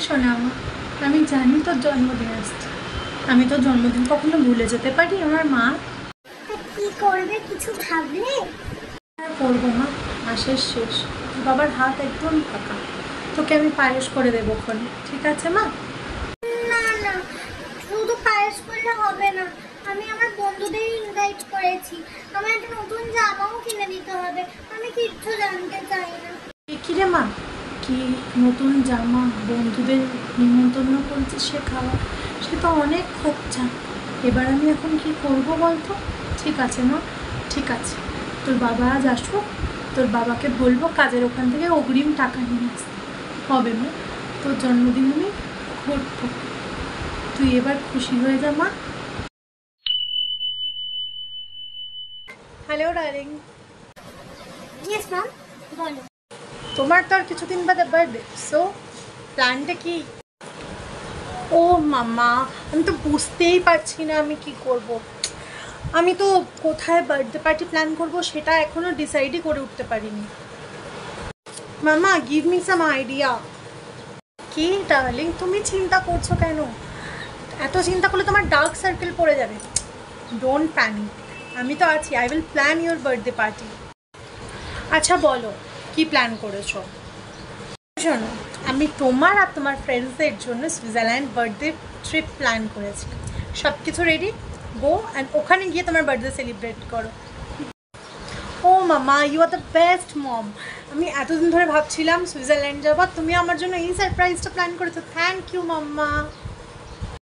শোনা আমার, আমি জানি তোর জন্মদিন আসছে, আমি তোর জন্মদিন কখনো ভুলে যেতে পারি আমার মা? কি করবে কিছু ভাবলে? আর করবো মা, মাসের শেষ, বাবার হাত একদম ফাঁকা, তোকে আমি পায়েস করে দেবো ওখানে, ঠিক আছে মা? না না, শুধু পায়েস করলে হবে না, আমি আমার বন্ধুদের ইনভাইট করেছি, আমার একটা নতুন জামাও কিনে দিতে হবে, আমি কিচ্ছু জানতে চাই না। কি রে মা, কি নতুন জামা, বন্ধুদের নিমন্ত্রণ করেছে, সে খাওয়া, সে তো অনেক খরচা, এবার আমি এখন কি করবো বলতো? ঠিক আছে মা, ঠিক আছে, তোর বাবা আজ আসবো, তোর বাবাকে বলবো কাজের ওখান থেকে অগ্রিম টাকা নিয়ে আসতে হবে মা, তোর জন্মদিন আমি ঘটবো, তুই এবার খুশি হয়ে যা মা। Hello darling. ইয়েস ম্যাম, বলো। তোমার তো আর কিছুদিন বাদে বার্থডে, সো প্ল্যানটা কি? ও মামা, আমি তো বুঝতেই পারছি না আমি কি করব। আমি তো কোথায় বার্থডে পার্টি প্ল্যান করব সেটা এখনো ডিসাইডই করে উঠতে পারিনি। মামা গিভ মি সাম আইডিয়া। কি ডার্লিং, তুমি চিন্তা করছো কেন? এত চিন্তা করলে তোমার ডার্ক সার্কেল পড়ে যাবে। ডোন্ট প্যানিক, আমি তো আছি, I will plan your birthday party. আচ্ছা বলো, কি প্ল্যান করেছো? শোনো, আমি তোমার আর তোমার ফ্রেন্ডসদের জন্য সুইজারল্যান্ড বার্থডে ট্রিপ প্ল্যান করেছি, সব কিছু রেডি, গো অ্যান্ড ওখানে গিয়ে তোমার বার্থডে সেলিব্রেট করো। ও মামা, you are the best mom. আমি এতদিন ধরে ভাবছিলাম সুইজারল্যান্ড যাবো, তুমি আমার জন্য এই সারপ্রাইজটা প্ল্যান করেছো, থ্যাংক ইউ মাম্মা।